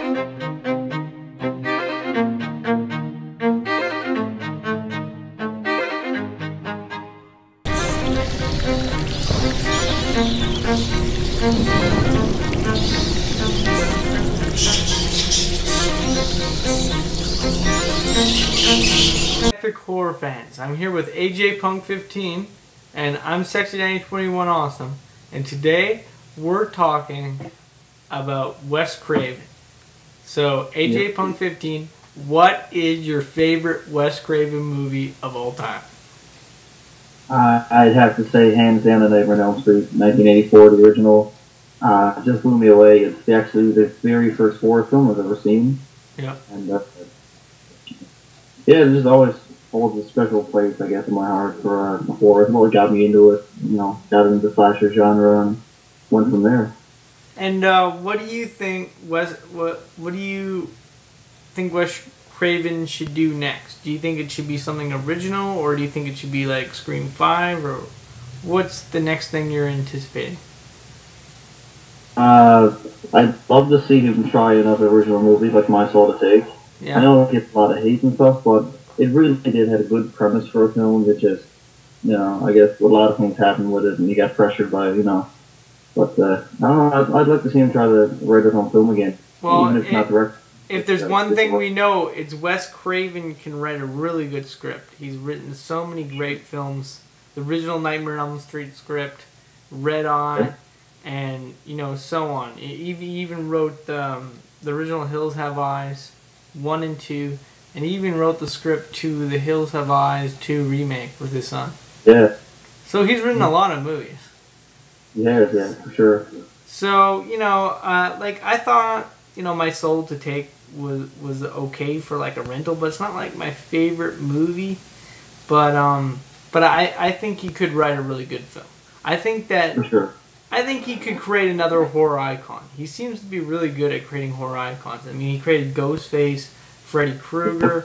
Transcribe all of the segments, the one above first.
Epic horror fans, I'm here with AJ Punk 15 and I'm Sexy Danny 21 Awesome, and today we're talking about Wes Craven. So AJ Punk 15, what is your favorite Wes Craven movie of all time? I'd have to say hands down The Nightmare on Elm Street, 1984, the original. Just blew me away. It's actually the very first horror film I've ever seen. Yeah. And yeah, it just always holds a special place, I guess, in my heart for horror. It's what got me into it, got into the slasher genre and went from there. And what do you think Wes Craven should do next? Do you think it should be something original, or do you think it should be like Scream 5, or what's the next thing you're anticipating? I'd love to see him try another original movie like My Soul to Take. Yeah. I know it gets a lot of hate and stuff, but it really did have a good premise for a film. It just, I guess a lot of things happened with it, and you got pressured by, But I don't know. I'd like to see him try to write his own film again, well, even if not direct. If there's one thing we know, it's Wes Craven can write a really good script. He's written so many great films. The original Nightmare on Elm Street script, Red Eye, and so on. He even wrote the original Hills Have Eyes 1 and 2, and he even wrote the script to the Hills Have Eyes 2 remake with his son. Yeah. So he's written a lot of movies. Yeah, for sure. So, like I thought, My Soul to Take was okay for like a rental, but it's not like my favorite movie. But I think he could write a really good film. I think that for sure. I think he could create another horror icon. He seems to be really good at creating horror icons. I mean, he created Ghostface, Freddy Krueger,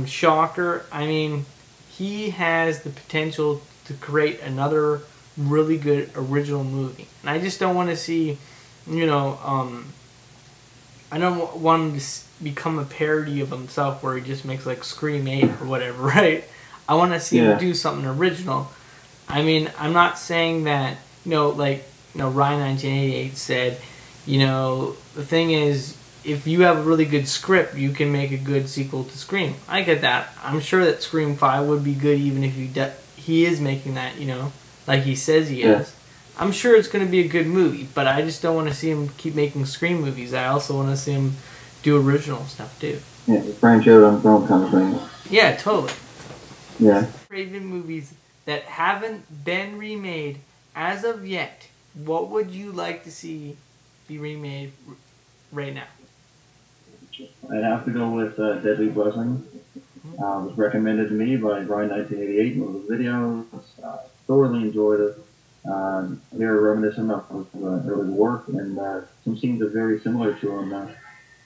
Shocker. I mean, he has the potential to create another really good original movie. And I just don't want to see, I don't want him to become a parody of himself where he just makes like Scream 8 or whatever, right? I want to see him do something original. I mean, I'm not saying that, Ryan 1988 said, the thing is, if you have a really good script, you can make a good sequel to Scream. I get that. I'm sure that Scream 5 would be good even if he is making that, like he says he is. I'm sure it's going to be a good movie, but I just don't want to see him keep making Scream movies. I also want to see him do original stuff, too. Yeah, branch out on film kind of thing. Yeah, totally. Yeah. Craven movies that haven't been remade as of yet, what would you like to see be remade right now? I'd have to go with Deadly Blessing. It was recommended to me by Ryan 1988 in one of the videos. Thoroughly enjoyed it. Very reminiscent of early work, and some scenes are very similar to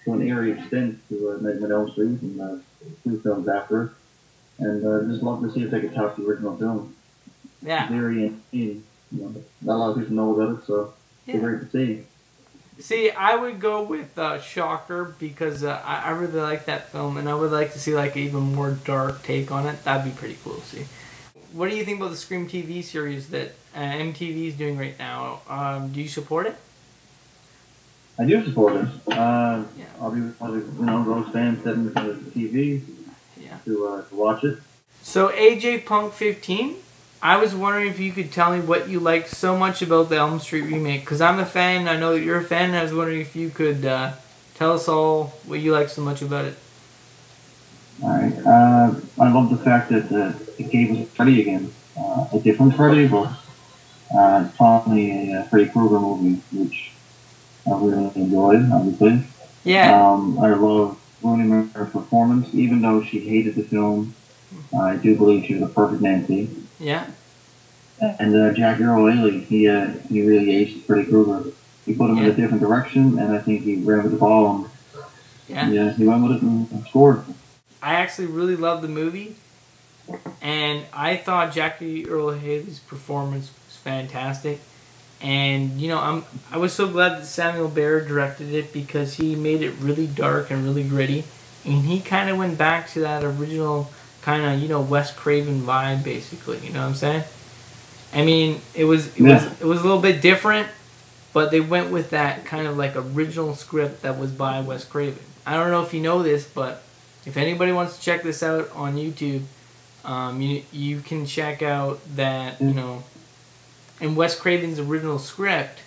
an eerie extent to Nightmare on Elm Street and 2 films after it. And just love to see if they could top the original film. Yeah. Very interesting. Not a lot of people know about it, so it's great to see. See, I would go with Shocker because I really like that film, and I would like to see like an even more dark take on it. That'd be pretty cool to see. What do you think about the Scream TV series that MTV is doing right now? Do you support it? I do support it. I'll be one of those fans sitting in front of the TV to watch it. So AJ Punk 15, I was wondering if you could tell me what you liked so much about the Elm Street remake, because I'm a fan. I know that you're a fan. And I was wondering if you could tell us all what you like so much about it. All right. I love the fact that it gave us Freddy again, a different Freddy, but finally a Freddy Krueger movie, which I really enjoyed, obviously. Yeah. I love Rooney Mara's performance, even though she hated the film. I do believe she was a perfect Nancy. Yeah. And Jack Earl Haley, he really aged Freddy Krueger. He put him in a different direction, and I think he ran with the ball. And, he went with it and scored. I actually really loved the movie, and I thought Jackie Earle Haley's performance was fantastic. And I was so glad that Samuel Behr directed it, because he made it really dark and really gritty, and he kind of went back to that original kind of Wes Craven vibe, basically. You know what I'm saying? I mean, it was a little bit different, but they went with that kind of like original script that was by Wes Craven. I don't know if you know this, but if anybody wants to check this out on YouTube, you can check out that, in Wes Craven's original script,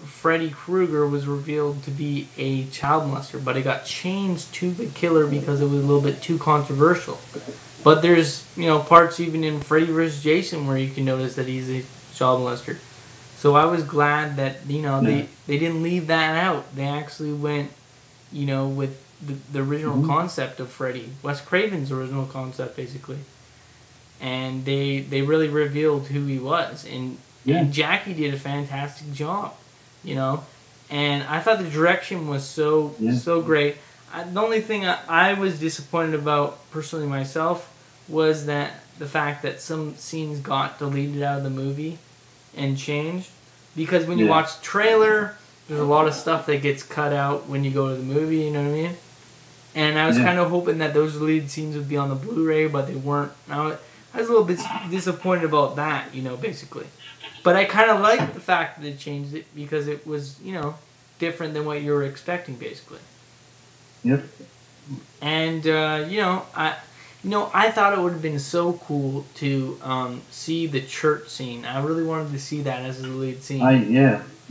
Freddy Krueger was revealed to be a child molester, but it got changed to the killer because it was a little bit too controversial. But there's, parts even in Freddy vs. Jason where you can notice that he's a child molester. So I was glad that, they didn't leave that out. They actually went, with the original concept of Freddy, Wes Craven's original concept, basically. And they really revealed who he was. And Jackie did a fantastic job, And I thought the direction was so great. The only thing I was disappointed about, personally myself, was that the fact that some scenes got deleted out of the movie and changed. Because when you watch the trailer, there's a lot of stuff that gets cut out when you go to the movie, you know what I mean? And I was kind of hoping that those deleted scenes would be on the Blu-ray, but they weren't. I was a little bit disappointed about that, basically. But I kind of liked the fact that they changed it, because it was, different than what you were expecting, basically. Yep. And, I thought it would have been so cool to see the church scene. I really wanted to see that as the lead scene.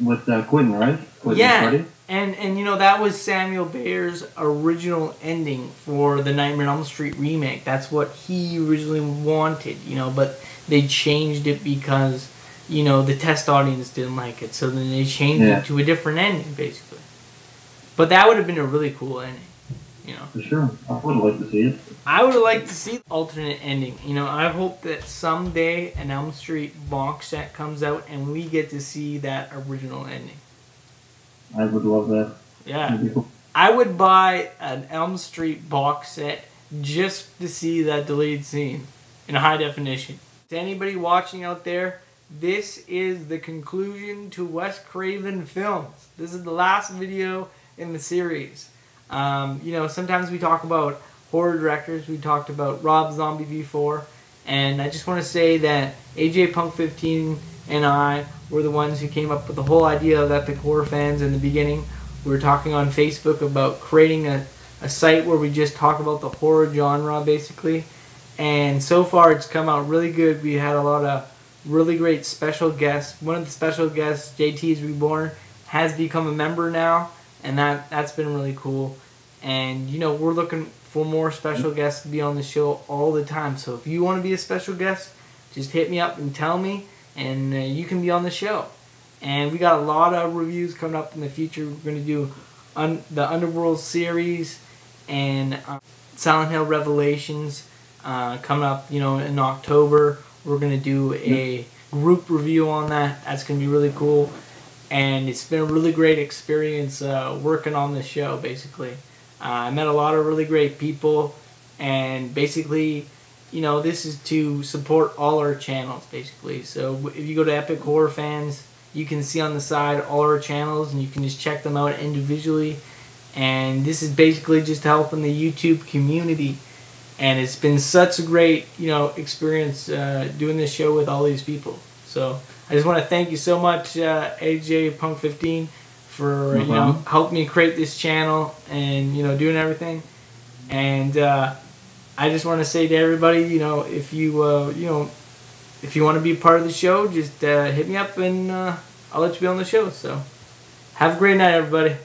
With Quentin, right? Quentin and that was Samuel Behr's original ending for the Nightmare on Elm Street remake. That's what he originally wanted, but they changed it because, the test audience didn't like it. So then they changed it to a different ending, basically. But that would have been a really cool ending. For sure. I would have liked to see it. I would have liked to see the alternate ending. I hope that someday an Elm Street box set comes out and we get to see that original ending. I would love that. Yeah. Cool. I would buy an Elm Street box set just to see that deleted scene in high definition. To anybody watching out there, this is the conclusion to Wes Craven Films. This is the last video in the series. Sometimes we talk about horror directors. We talked about Rob Zombie before, and I just want to say that AJ Punk 15 and I were the ones who came up with the whole idea of Epic Horror Fans in the beginning. We were talking on Facebook about creating a site where we just talk about the horror genre, basically, and so far it's come out really good. We had a lot of really great special guests. One of the special guests, JT's Reborn, has become a member now, and that's been really cool. And we're looking for more special guests to be on the show all the time. So if you want to be a special guest, just hit me up and tell me, and you can be on the show. And we got a lot of reviews coming up in the future. We're going to do the Underworld series and Silent Hill Revelations coming up, in October. We're going to do a group review on that. That's going to be really cool. And it's been a really great experience working on this show, basically. I met a lot of really great people, and basically, this is to support all our channels, basically. So if you go to Epic Horror Fans, you can see on the side all our channels, and you can just check them out individually. And this is basically just helping the YouTube community. And it's been such a great, experience doing this show with all these people. So I just want to thank you so much, AJ Punk 15, for helping me create this channel and doing everything. And I just want to say to everybody, if you want to be part of the show, just hit me up and I'll let you be on the show. So have a great night, everybody.